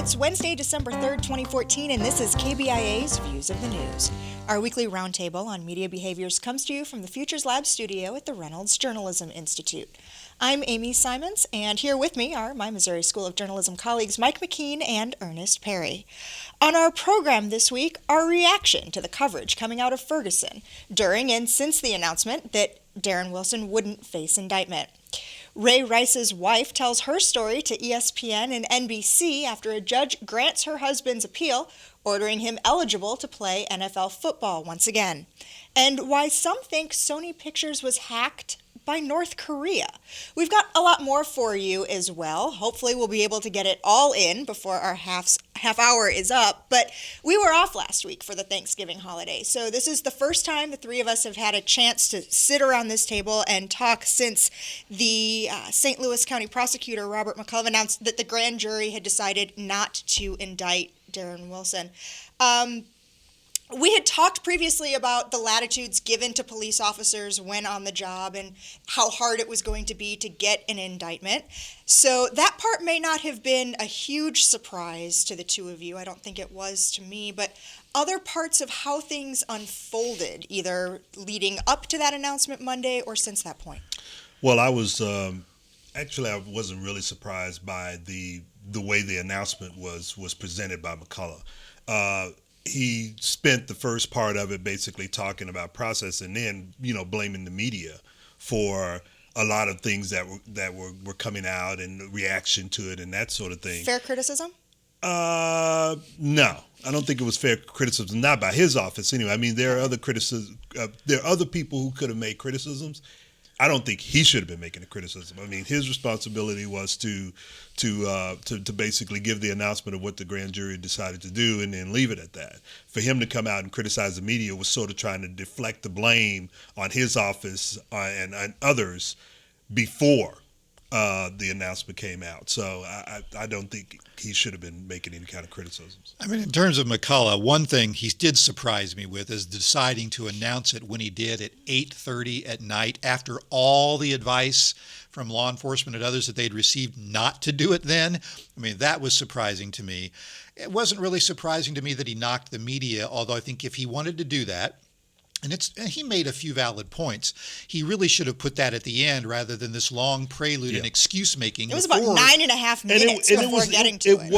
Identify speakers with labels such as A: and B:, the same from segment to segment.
A: It's Wednesday, December 3rd, 2014, and this is KBIA's Views of the News. Our weekly roundtable on media behaviors comes to you from the Futures Lab studio at the Reynolds Journalism Institute. I'm Amy Simons, and here with me are my Missouri School of Journalism colleagues Mike McKean and Earnest Perry. On our program this week, our reaction to the coverage coming out of Ferguson during and since the announcement that Darren Wilson wouldn't face indictment. Ray Rice's wife tells her story to ESPN and NBC after a judge grants her husband's appeal, ordering him eligible to play NFL football once again. And why some think Sony Pictures was hacked by North Korea. We've got a lot more for you as well. Hopefully we'll be able to get it all in before our half hour is up. But we were off last week for the Thanksgiving holiday. So this is the first time the three of us have had a chance to sit around this table and talk since the St. Louis County prosecutor, Robert McCullough, announced that the grand jury had decided not to indict Darren Wilson. We had talked previously about the latitudes given to police officers when on the job and how hard it was going to be to get an indictment. So that part may not have been a huge surprise to the two of you. I don't think it was to me, but other parts of how things unfolded, either leading up to that announcement Monday or since that point.
B: Well, I was actually I wasn't really surprised by the way the announcement was presented by McCullough. He spent the first part of it basically talking about process and then, blaming the media for a lot of things that were coming out and the reaction to it and that sort of thing.
A: Fair criticism?
B: No, I don't think it was fair criticism, not by his office anyway. I mean, there are other criticisms. There are other people who could have made criticisms. I don't think he should have been making a criticism. I mean, his responsibility was to basically give the announcement of what the grand jury decided to do and then leave it at that. For him to come out and criticize the media was sort of trying to deflect the blame on his office and others before the announcement came out. So I don't think he should have been making any kind of criticisms.
C: I mean, in terms of McCullough, one thing he did surprise me with is deciding to announce it when he did at 8:30 at night after all the advice from law enforcement and others that they'd received not to do it then. I mean, that was surprising to me. It wasn't really surprising to me that he knocked the media, although I think if he wanted to do that, and he made a few valid points, he really should have put that at the end rather than this long prelude and excuse making.
A: It was about 9.5 minutes before getting to it.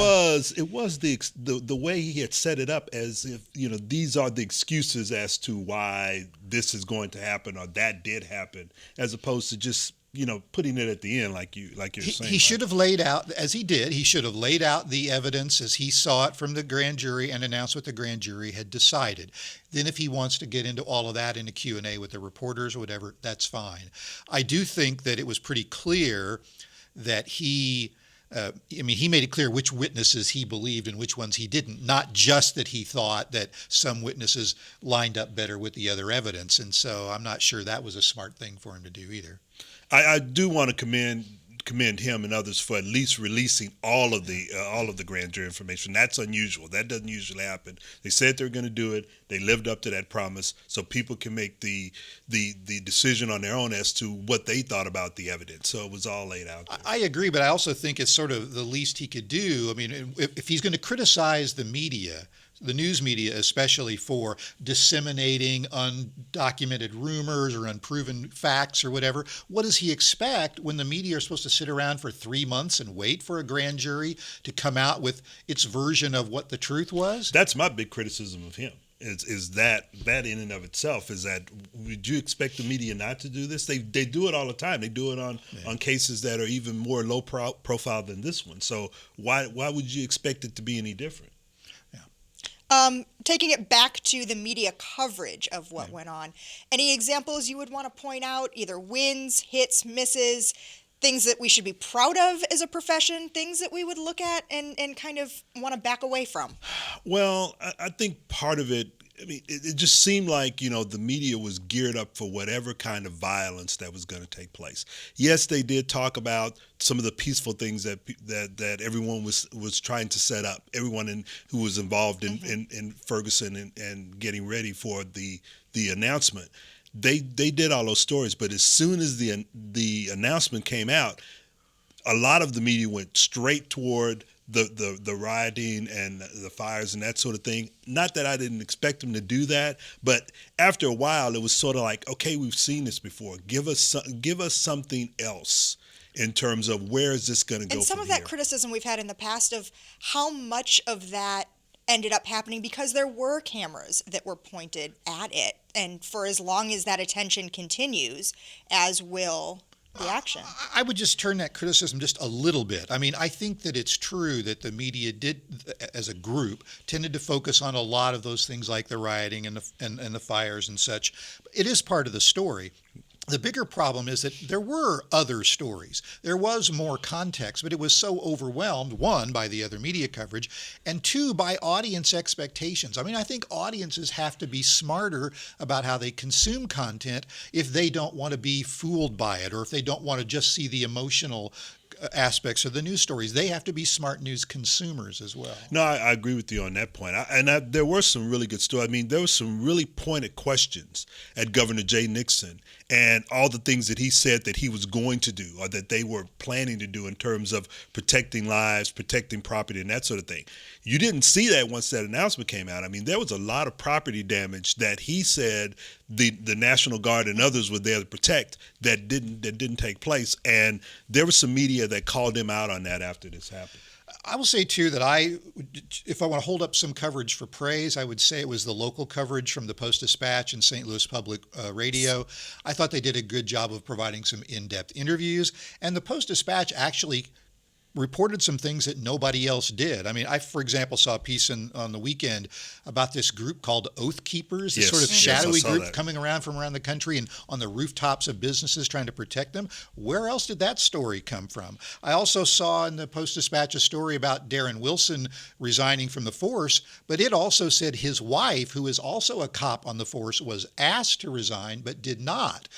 B: It was the way he had set it up as if, these are the excuses as to why this is going to happen or that did happen, as opposed to just putting it at the end like you're saying.
C: He should have laid out, as he did, he should have laid out the evidence as he saw it from the grand jury and announced what the grand jury had decided. Then if he wants to get into all of that in a Q&A with the reporters or whatever, that's fine. I do think that it was pretty clear that he made it clear which witnesses he believed and which ones he didn't, not just that he thought that some witnesses lined up better with the other evidence. And so I'm not sure that was a smart thing for him to do either.
B: I do want to commend him and others for at least releasing all of the grand jury information. That's unusual. That doesn't usually happen. They said they were going to do it. They lived up to that promise, so people can make the decision on their own as to what they thought about the evidence. So it was all laid out there.
C: I agree, but I also think it's sort of the least he could do. I mean, if he's going to criticize the media, the news media especially, for disseminating undocumented rumors or unproven facts or whatever, what does he expect when the media are supposed to sit around for 3 months and wait for a grand jury to come out with its version of what the truth was?
B: That's my big criticism of him. Is that in and of itself, is that would you expect the media not to do this? They do it all the time. They do it on cases that are even more low profile than this one. So why would you expect it to be any different?
A: Taking it back to the media coverage of what went on, any examples you would want to point out, either wins, hits, misses, things that we should be proud of as a profession, things that we would look at and kind of want to back away from?
B: Well, I think part of it, I mean, it just seemed like, the media was geared up for whatever kind of violence that was going to take place. Yes, they did talk about some of the peaceful things that everyone was trying to set up, everyone who was involved in Ferguson and getting ready for the announcement. They did all those stories, but as soon as the announcement came out, a lot of the media went straight toward the rioting and the fires and that sort of thing. Not that I didn't expect him to do that, but after a while, it was sort of like, okay, we've seen this before. Give us something else in terms of where is this going to go.
A: And some
B: from
A: of that
B: here.
A: criticism we've had in the past of how much of that ended up happening because there were cameras that were pointed at it, and for as long as that attention continues, as will the action.
C: I would just turn that criticism just a little bit. I mean, I think that it's true that the media did, as a group, tended to focus on a lot of those things like the rioting and the fires and such. It is part of the story. The bigger problem is that there were other stories. There was more context, but it was so overwhelmed, one, by the other media coverage, and two, by audience expectations. I mean, I think audiences have to be smarter about how they consume content if they don't want to be fooled by it, or if they don't want to just see the emotional aspects of the news stories. They have to be smart news consumers as well.
B: No, I agree with you on that point. There were some really good stories. I mean, there were some really pointed questions at Governor Jay Nixon and all the things that he said that he was going to do or that they were planning to do in terms of protecting lives, protecting property, and that sort of thing. You didn't see that once that announcement came out. I mean, there was a lot of property damage that he said the National Guard and others were there to protect that didn't take place. And there was some media that called him out on that after this happened.
C: I will say, too, that if I want to hold up some coverage for praise, I would say it was the local coverage from the Post-Dispatch and St. Louis Public Radio. I thought they did a good job of providing some in-depth interviews. And the Post-Dispatch actually reported some things that nobody else did. I mean, I, for example, saw a piece on the weekend about this group called Oath Keepers, this sort of shadowy group coming around from around the country and on the rooftops of businesses trying to protect them. Where else did that story come from? I also saw in the Post-Dispatch a story about Darren Wilson resigning from the force, but it also said his wife, who is also a cop on the force, was asked to resign but did not,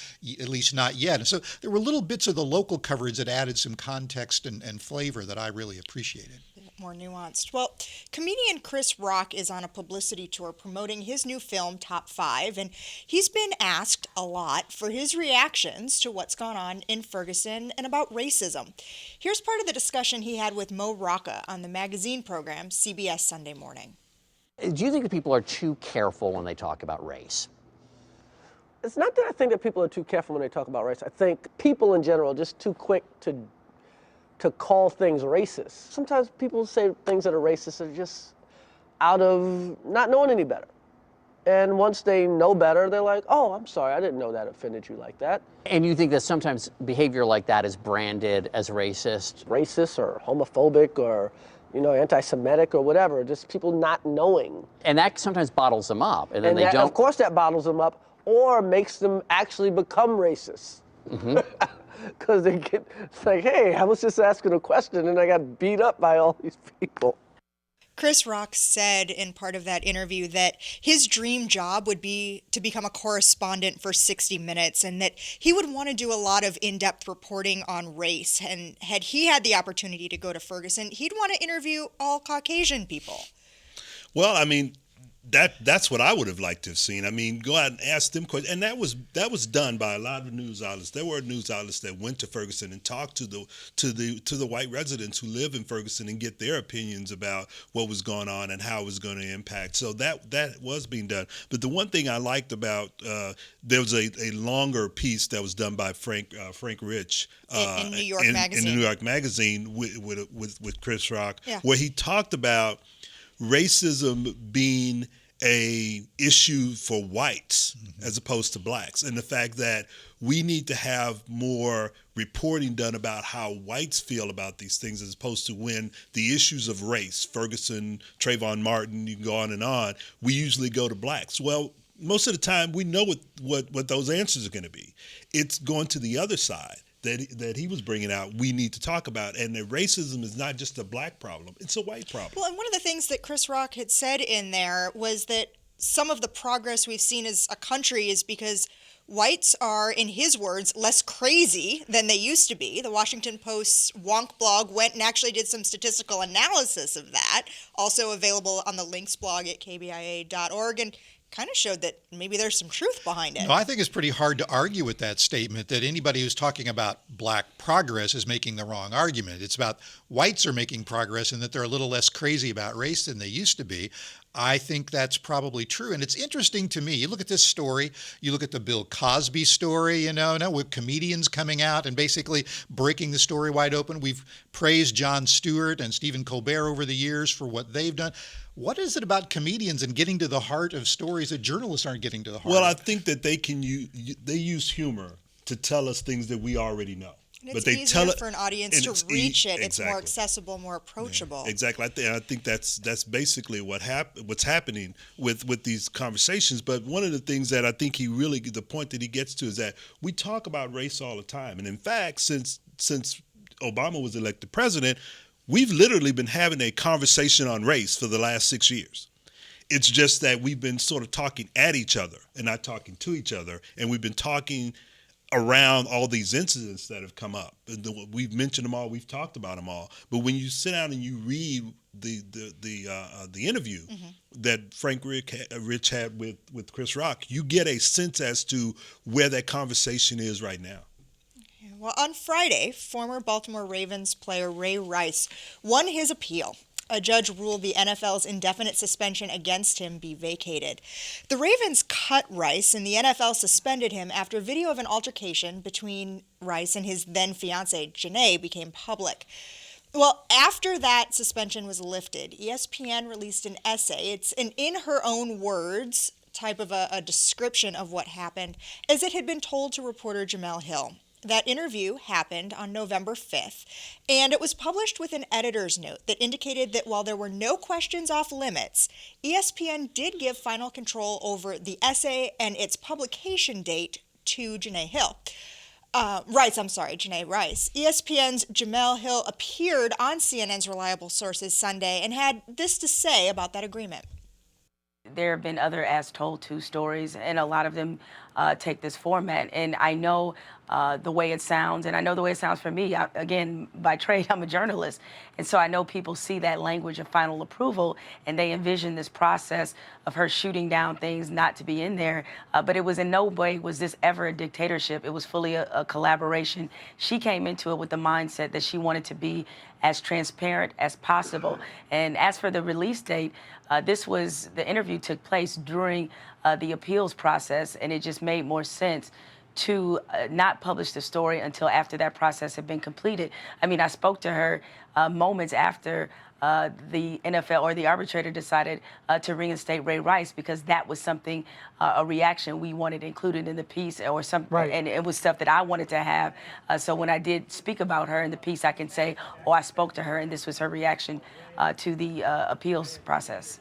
C: at least not yet. And so there were little bits of the local coverage that added some context and flavor that I really appreciated.
A: More nuanced. Well, comedian Chris Rock is on a publicity tour promoting his new film, Top 5, and he's been asked a lot for his reactions to what's gone on in Ferguson and about racism. Here's part of the discussion he had with Mo Rocca on the magazine program CBS Sunday Morning.
D: Do you think that people are too careful when they talk about race?
E: It's not that I think that people are too careful when they talk about race. I think people in general are just too quick to call things racist. Sometimes people say things that are racist are just out of not knowing any better. And once they know better, they're like, oh, I'm sorry, I didn't know that offended you like that.
D: And you think that sometimes behavior like that is branded as racist?
E: Racist or homophobic or, anti-Semitic or whatever, just people not knowing.
D: And that sometimes bottles them up. And then
E: and
D: they don't.
E: Of course that bottles them up or makes them actually become racist. Mm-hmm. Because it's like, hey, I was just asking a question and I got beat up by all these people.
A: Chris Rock said in part of that interview that his dream job would be to become a correspondent for 60 Minutes and that he would want to do a lot of in-depth reporting on race. And had he had the opportunity to go to Ferguson, he'd want to interview all Caucasian people.
B: Well, I mean, that's what I would have liked to have seen. I mean, go out and ask them questions, and that was done by a lot of news outlets. There were news outlets that went to Ferguson and talked to the white residents who live in Ferguson and get their opinions about what was going on and how it was going to impact. So that was being done. But the one thing I liked about there was a longer piece that was done by Frank Rich
A: in New York Magazine.
B: In the New York Magazine with Chris Rock,
A: yeah,
B: where he talked about racism being a issue for whites as opposed to blacks, and the fact that we need to have more reporting done about how whites feel about these things as opposed to when the issues of race, Ferguson, Trayvon Martin, you can go on, we usually go to blacks. Well, most of the time we know what those answers are going to be. It's going to the other side that he was bringing out, we need to talk about. And that racism is not just a black problem, it's a white problem.
A: Well, and one of the things that Chris Rock had said in there was that some of the progress we've seen as a country is because whites are, in his words, less crazy than they used to be. The Washington Post's Wonk blog went and actually did some statistical analysis of that, also available on the Links blog at KBIA.org. And kind of showed that maybe there's some truth behind it.
C: No, I think it's pretty hard to argue with that statement that anybody who's talking about black progress is making the wrong argument. It's about whites are making progress and that they're a little less crazy about race than they used to be. I think that's probably true. And it's interesting to me. You look at this story, you look at the Bill Cosby story, now with comedians coming out and basically breaking the story wide open. We've praised Jon Stewart and Stephen Colbert over the years for what they've done. What is it about comedians and getting to the heart of stories that journalists aren't getting to the heart
B: Well, I
C: of?
B: think that they use humor to tell us things that we already know.
A: And
B: But
A: it's
B: they
A: easier
B: tell it
A: for an audience
B: and
A: to
B: it's
A: reach it. It's more
B: exactly.
A: accessible, more approachable.
B: Exactly. I think that's basically what's happening with these conversations. But one of the things that I think the point that he gets to is that we talk about race all the time. And in fact, since Obama was elected president, we've literally been having a conversation on race for the last 6 years. It's just that we've been sort of talking at each other and not talking to each other. And we've been talking around all these incidents that have come up. We've mentioned them all. We've talked about them all. But when you sit down and you read the interview that Frank Rich had with Chris Rock, you get a sense as to where that conversation is right now.
A: Well, on Friday, former Baltimore Ravens player Ray Rice won his appeal. A judge ruled the NFL's indefinite suspension against him be vacated. The Ravens cut Rice, and the NFL suspended him after video of an altercation between Rice and his then-fiancée, Janay, became public. Well, after that suspension was lifted, ESPN released an essay. It's an in her own words type of a description of what happened, as it had been told to reporter Jemele Hill. That interview happened on November 5th, and it was published with an editor's note that indicated that while there were no questions off limits, ESPN did give final control over the essay and its publication date to Janay Rice. ESPN's Jemele Hill appeared on CNN's Reliable Sources Sunday and had this to say about that agreement.
F: There have been other As Told To stories, and a lot of them take this format. And I know the way it sounds, and I know the way it sounds for me. Again, by trade, I'm a journalist. And so I know people see that language of final approval, and they envision this process of her shooting down things not to be in there. But it was in no way was this ever a dictatorship. It was fully a collaboration. She came into it with the mindset that she wanted to be as transparent as possible. And as for the release date, the interview took place during the appeals process, and it just made more sense to not publish the story until after that process had been completed. I mean, I spoke to her moments after the NFL or the arbitrator decided to reinstate Ray Rice, because that was something, a reaction we wanted included in the piece, or something, right. And it was stuff that I wanted to have. So when I did speak about her in the piece, I can say, oh, I spoke to her, and this was her reaction to the appeals process.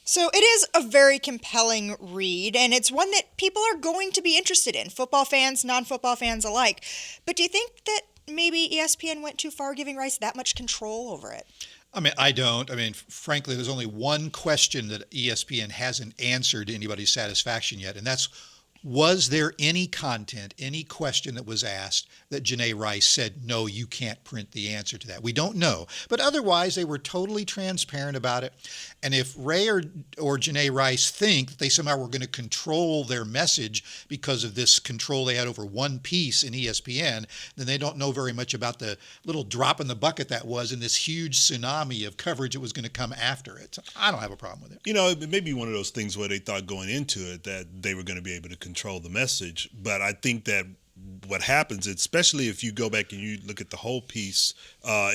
A: So it is a very compelling read, and it's one that people are going to be interested in, football fans, non-football fans alike. But do you think that maybe ESPN went too far giving Rice that much control over it?
C: I mean, I don't. I mean, frankly, there's only one question that ESPN hasn't answered to anybody's satisfaction yet, and that's, was there any content, any question that was asked that Janay Rice said, no, you can't print the answer to that? We don't know. But otherwise, they were totally transparent about it. And if Ray or Janay Rice think that they somehow were going to control their message because of this control they had over one piece in ESPN, then they don't know very much about the little drop in the bucket that was in this huge tsunami of coverage that was going to come after it. So I don't have a problem with it.
B: You know, it may be one of those things where they thought going into it that they were going to be able to control the message. But I think that what happens, especially if you go back and you look at the whole piece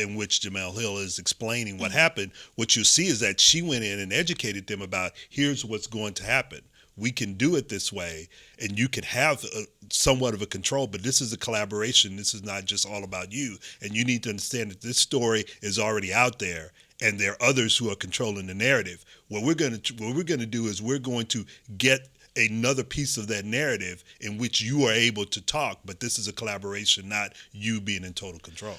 B: in which Jemele Hill is explaining what happened, what you see is that she went in and educated them about, here's what's going to happen. We can do it this way, and you can have somewhat of a control, but this is a collaboration. This is not just all about you. And you need to understand that this story is already out there, and there are others who are controlling the narrative. What we're going to do is we're going to get another piece of that narrative in which you are able to talk, but this is a collaboration, not you being in total control.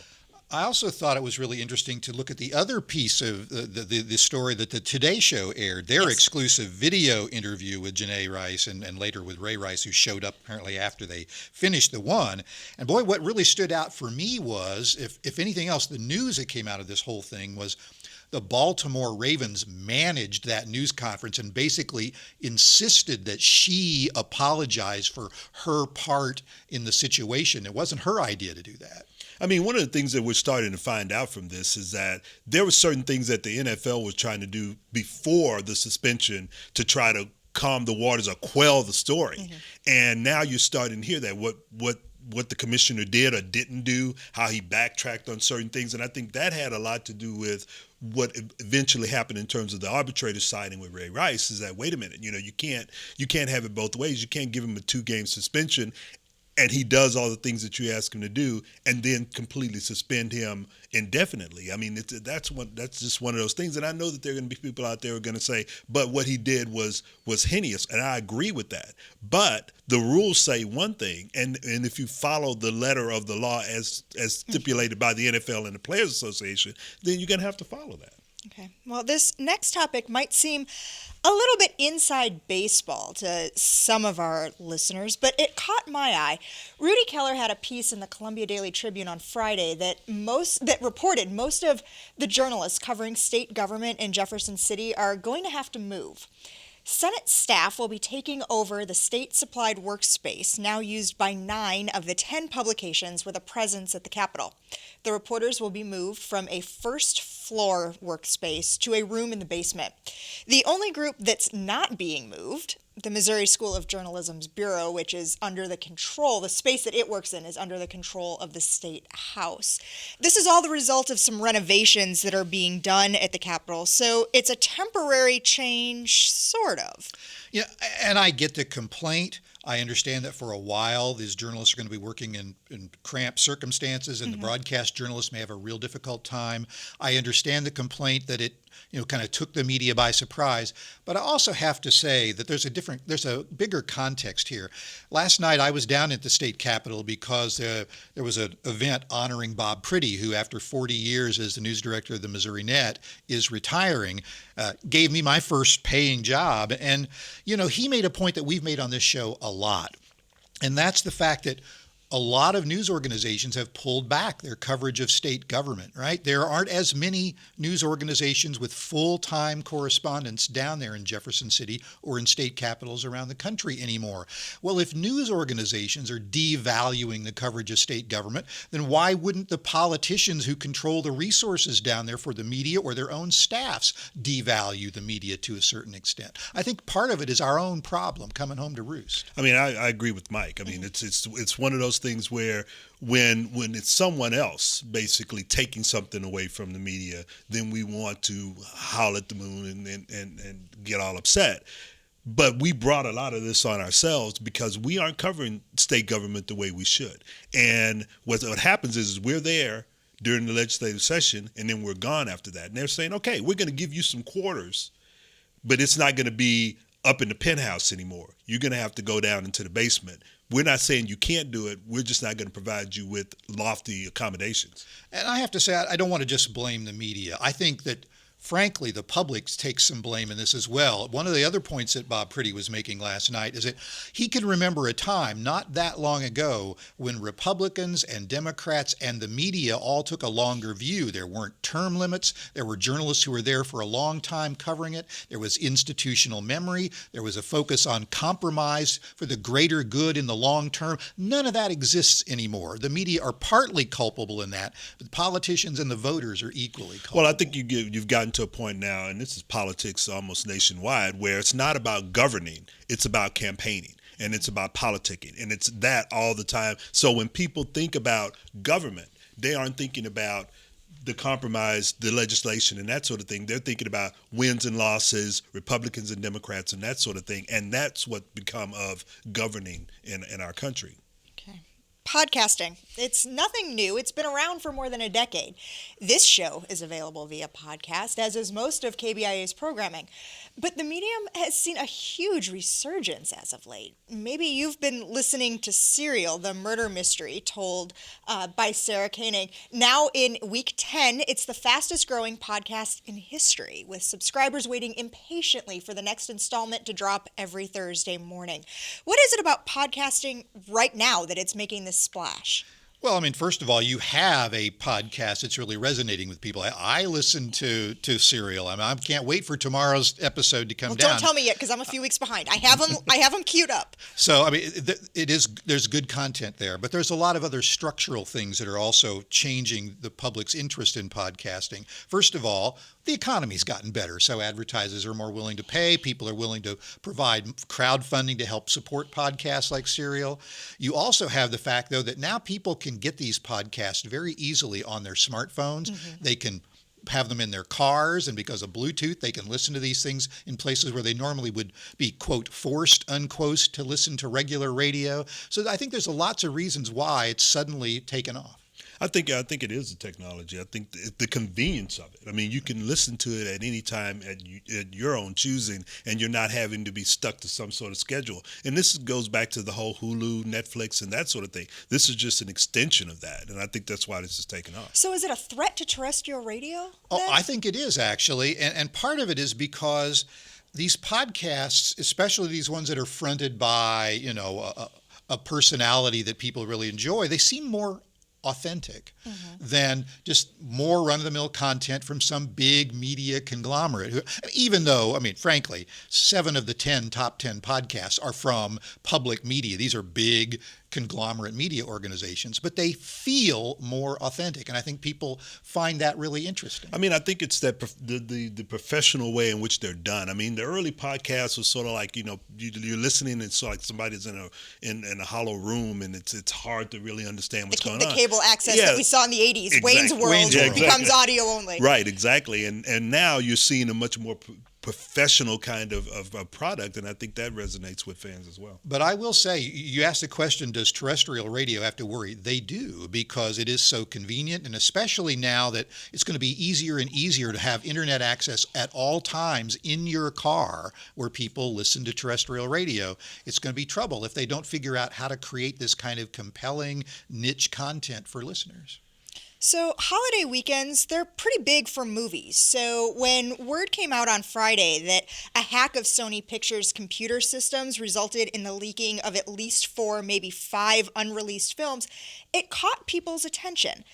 C: I also thought it was really interesting to look at the other piece of the story that the Today Show aired, their exclusive video interview with Janay Rice and later with Ray Rice, who showed up apparently after they finished the one. And boy, what really stood out for me was, if anything else, the news that came out of this whole thing was the Baltimore Ravens managed that news conference and basically insisted that she apologize for her part in the situation. It wasn't her idea to do that.
B: I mean, one of the things that we're starting to find out from this is that there were certain things that the NFL was trying to do before the suspension to try to calm the waters or quell the story. Mm-hmm. And now you're starting to hear that what the commissioner did or didn't do, how he backtracked on certain things. And I think that had a lot to do with what eventually happened in terms of the arbitrator siding with Ray Rice, is that, wait a minute, you can't have it both ways. You can't give him a 2-game suspension and he does all the things that you ask him to do, and then completely suspend him indefinitely. I mean, that's just one of those things. And I know that there are going to be people out there who are going to say, but what he did was heinous, and I agree with that. But the rules say one thing, and if you follow the letter of the law as stipulated by the NFL and the Players Association, then you're going to have to follow that.
A: Okay. Well, this next topic might seem a little bit inside baseball to some of our listeners, but it caught my eye. Rudy Keller had a piece in the Columbia Daily Tribune on Friday that reported most of the journalists covering state government in Jefferson City are going to have to move. Senate staff will be taking over the state-supplied workspace, now used by 9 of the 10 publications with a presence at the Capitol. The reporters will be moved from a first-floor workspace to a room in the basement. The only group that's not being moved, the Missouri School of Journalism's bureau, which is under the space that it works in is under the control of the State House. This is all the result of some renovations that are being done at the Capitol, so it's a temporary change, sort of.
C: Yeah, and I get the complaint. I understand that for a while these journalists are going to be working in cramped circumstances, and the broadcast journalists may have a real difficult time. I understand the complaint that it kind of took the media by surprise. But I also have to say that there's a bigger context here. Last night I was down at the state capitol because there was an event honoring Bob Priddy, who after 40 years as the news director of the Missouri Net is retiring, gave me my first paying job. And, he made a point that we've made on this show a lot. And that's the fact that a lot of news organizations have pulled back their coverage of state government, right? There aren't as many news organizations with full-time correspondents down there in Jefferson City or in state capitals around the country anymore. Well, if news organizations are devaluing the coverage of state government, then why wouldn't the politicians who control the resources down there for the media or their own staffs devalue the media to a certain extent? I think part of it is our own problem coming home to roost.
B: I mean, I agree with Mike. I mean, it's one of those things where when it's someone else basically taking something away from the media, then we want to howl at the moon and get all upset. But we brought a lot of this on ourselves because we aren't covering state government the way we should. And what happens is we're there during the legislative session, and then we're gone after that. And they're saying, okay, we're going to give you some quarters, but it's not going to be up in the penthouse anymore. You're going to have to go down into the basement. We're not saying you can't do it. We're just not going to provide you with lofty accommodations.
C: And I have to say, I don't want to just blame the media. I think that, frankly, the public takes some blame in this as well. One of the other points that Bob Priddy was making last night is that he can remember a time not that long ago when Republicans and Democrats and the media all took a longer view. There weren't term limits. There were journalists who were there for a long time covering it. There was institutional memory. There was a focus on compromise for the greater good in the long term. None of that exists anymore. The media are partly culpable in that, but the politicians and the voters are equally culpable.
B: Well, I think you've gotten to a point now, and this is politics almost nationwide, where it's not about governing, it's about campaigning, and it's about politicking, and it's that all the time. So when people think about government, they aren't thinking about the compromise, the legislation, and that sort of thing. They're thinking about wins and losses, Republicans and Democrats, and that sort of thing, and that's what become of governing in our country.
A: Okay. Podcasting. It's nothing new. It's been around for more than a decade. This show is available via podcast, as is most of KBIA's programming. But the medium has seen a huge resurgence as of late. Maybe you've been listening to Serial, the murder mystery told by Sarah Koenig. Now in week 10, it's the fastest growing podcast in history, with subscribers waiting impatiently for the next installment to drop every Thursday morning. What is it about podcasting right now that it's making this splash?
C: Well, I mean, first of all, you have a podcast that's really resonating with people. I listen to Serial. I can't wait for tomorrow's episode to come down.
A: Don't tell me yet, because I'm a few weeks behind. I have them queued up.
C: So, I mean, there's good content there, but there's a lot of other structural things that are also changing the public's interest in podcasting. First of all, the economy's gotten better, so advertisers are more willing to pay. People are willing to provide crowdfunding to help support podcasts like Serial. You also have the fact, though, that now people can get these podcasts very easily on their smartphones. Mm-hmm. They can have them in their cars, and because of Bluetooth, they can listen to these things in places where they normally would be, quote, forced, unquote, to listen to regular radio. So I think there's lots of reasons why it's suddenly taken off.
B: I think it is the technology. I think the convenience of it. I mean, you can listen to it at any time at your own choosing, and you're not having to be stuck to some sort of schedule. And this goes back to the whole Hulu, Netflix, and that sort of thing. This is just an extension of that, and I think that's why this is taking off.
A: So is it a threat to terrestrial radio then?
C: Oh, I think it is, actually. And part of it is because these podcasts, especially these ones that are fronted by, you know, a personality that people really enjoy, they seem more authentic than just more run-of-the-mill content from some big media conglomerate. Even though, I mean, frankly, 7 of the top 10 podcasts are from public media. These are big conglomerate media organizations, but they feel more authentic, and I think people find that really interesting.
B: I mean, I think it's that the professional way in which they're done. I mean, the early podcasts was sort of like, you know, you're listening, and it's like somebody's in a hollow room, and it's hard to really understand what's going on.
A: The cable access that we saw in the 80s,
B: exactly.
A: Wayne's World, becomes audio only.
B: Right, exactly, and now you're seeing a much more professional kind of product, and I think that resonates with fans as well.
C: But I will say, you asked the question, does terrestrial radio have to worry? They do, because it is so convenient, and especially now that it's going to be easier and easier to have internet access at all times in your car where people listen to terrestrial radio. It's going to be trouble if they don't figure out how to create this kind of compelling niche content for listeners.
A: So holiday weekends, they're pretty big for movies. So when word came out on Friday that a hack of Sony Pictures' computer systems resulted in the leaking of at least 4, maybe 5 unreleased films, it caught people's attention.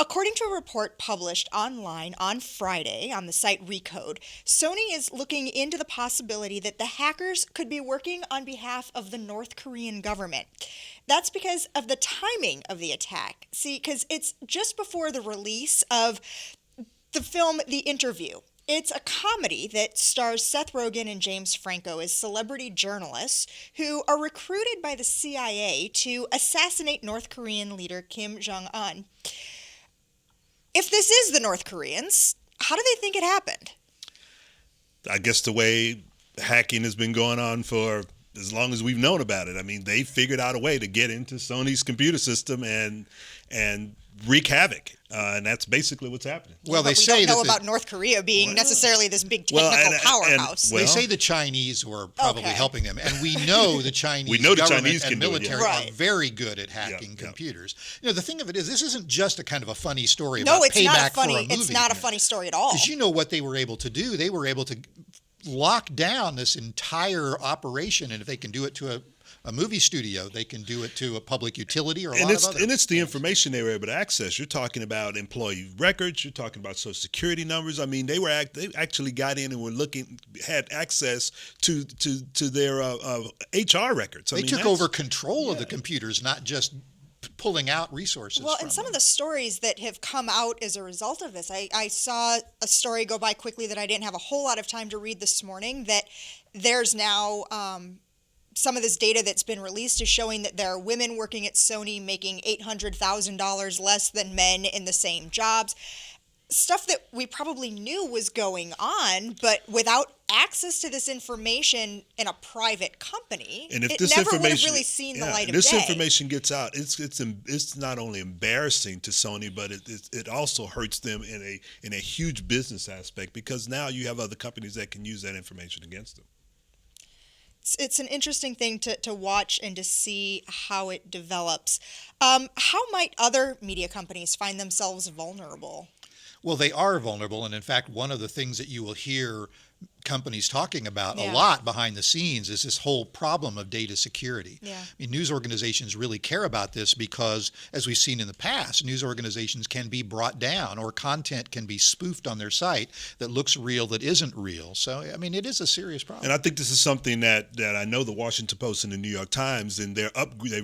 A: According to a report published online on Friday on the site Recode, Sony is looking into the possibility that the hackers could be working on behalf of the North Korean government. That's because of the timing of the attack. See, because it's just before the release of the film The Interview. It's a comedy that stars Seth Rogen and James Franco as celebrity journalists who are recruited by the CIA to assassinate North Korean leader Kim Jong-un. If this is the North Koreans, how do they think it happened?
B: I guess the way hacking has been going on for as long as we've known about it. I mean, they figured out a way to get into Sony's computer system and wreak havoc, and that's basically what's happening.
C: Well,
A: but we don't know about North Korea being necessarily this big technical powerhouse.
C: They say the Chinese were probably helping them, and we know the Chinese government and military are very good at hacking computers. You know, the thing of it is, this isn't just a kind of a funny story about payback for a movie.
A: It's not a funny story at all.
C: Because you know what they were able to do? They were able to lock down this entire operation, and if they can do it to a movie studio, they can do it to a public utility or a lot of other
B: And it's the
C: things.
B: information they were able to access. You're talking about employee records. You're talking about Social Security numbers. I mean, they actually got in and were had access to their HR records.
C: They took over control of the computers, not just pulling out resources.
A: Well, and some of the stories that have come out as a result of this, I saw a story go by quickly that I didn't have a whole lot of time to read this morning, that there's now some of this data that's been released is showing that there are women working at Sony making $800,000 less than men in the same jobs. Stuff that we probably knew was going on, but without access to this information in a private company,
B: and if
A: it
B: this
A: never would have
B: information
A: really seen the light of
B: this
A: day.
B: information gets out, it's not only embarrassing to Sony, but it also hurts them in a huge business aspect, because now you have other companies that can use that information against them.
A: It's an interesting thing to watch and to see how it develops. How might other media companies find themselves vulnerable?
C: Well, they are vulnerable, and in fact, one of the things that you will hear companies talking about
A: Yeah.
C: a lot behind the scenes is this whole problem of data security.
A: Yeah.
C: I mean, news organizations really care about this because, as we've seen in the past, news organizations can be brought down or content can be spoofed on their site that looks real that isn't real. So, I mean, it is a serious problem.
B: And I think this is something that I know the Washington Post and the New York Times and their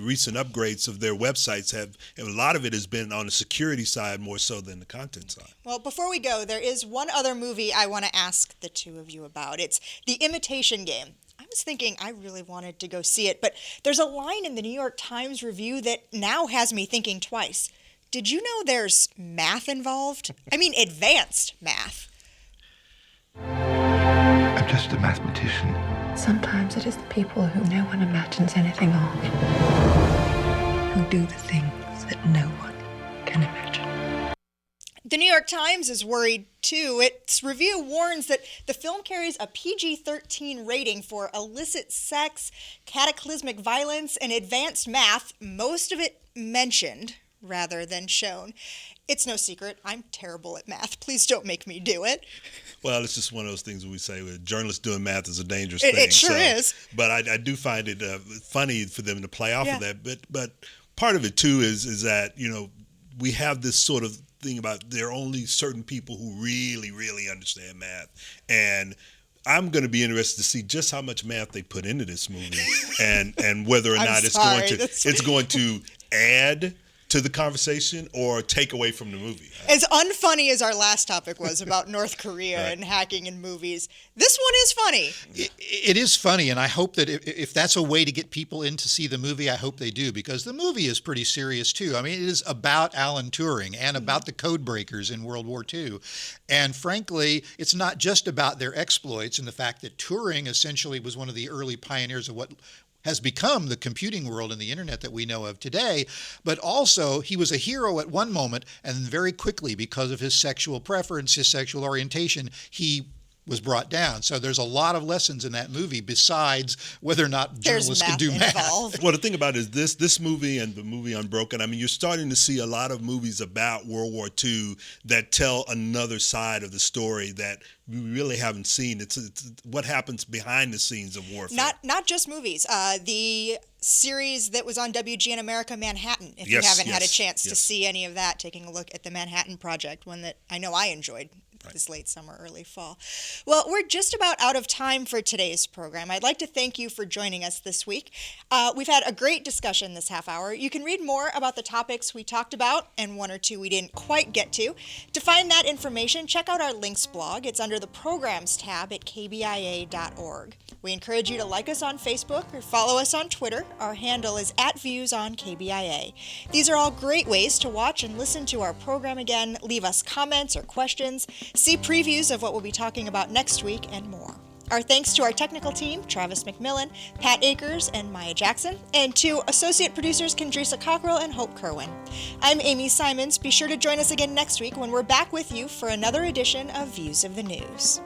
B: recent upgrades of their websites and a lot of it has been on the security side more so than the content side.
A: Well, before we go, there is one other movie I want to ask the two of you about. It's The Imitation Game. I was thinking I really wanted to go see it, but there's a line in the New York Times review that now has me thinking twice. Did you know there's math involved? I mean, advanced math.
G: I'm just a mathematician.
H: Sometimes it is the people who no one imagines anything of who do the things that no one can imagine.
A: The New York Times is worried, too. Its review warns that the film carries a PG-13 rating for illicit sex, cataclysmic violence, and advanced math, most of it mentioned rather than shown. It's no secret, I'm terrible at math. Please don't make me do it.
B: Well, it's just one of those things we say journalists doing math is a dangerous
A: It
B: thing.
A: sure is.
B: But I do find it funny for them to play off of that. But part of it, too, is that, we have this sort of thing about there are only certain people who really, really understand math. And I'm going to be interested to see just how much math they put into this movie and whether or not it's going to add to the conversation or take away from the movie.
A: As unfunny as our last topic was about North Korea and hacking in movies, this one is funny.
C: It is funny, and I hope that if that's a way to get people in to see the movie, I hope they do, because the movie is pretty serious, too. I mean, it is about Alan Turing and about the code breakers in World War II. And frankly, it's not just about their exploits and the fact that Turing essentially was one of the early pioneers of what has become the computing world and the internet that we know of today, but also he was a hero at one moment, and very quickly, because of his sexual preference, his sexual orientation, he was brought down. So there's a lot of lessons in that movie besides whether or not journalists can do math.
A: Involved.
B: Well, the thing about it is this movie and the movie Unbroken, I mean, you're starting to see a lot of movies about World War II that tell another side of the story that we really haven't seen. It's what happens behind the scenes of warfare.
A: Not just movies. The series that was on WGN America, Manhattan, if you haven't had a chance to see any of that, taking a look at the Manhattan Project, one that I know I enjoyed this late summer, early fall. Well, we're just about out of time for today's program. I'd like to thank you for joining us this week. We've had a great discussion this half hour. You can read more about the topics we talked about and one or two we didn't quite get to. To find that information, check out our links blog. It's under the Programs tab at KBIA.org. We encourage you to like us on Facebook or follow us on Twitter. Our handle is @ViewsOnKBIA. These are all great ways to watch and listen to our program again, leave us comments or questions, see previews of what we'll be talking about next week, and more. Our thanks to our technical team, Travis McMillan, Pat Akers, and Maya Jackson, and to associate producers Kendrisa Cockrell and Hope Kerwin. I'm Amy Simons. Be sure to join us again next week when we're back with you for another edition of Views of the News.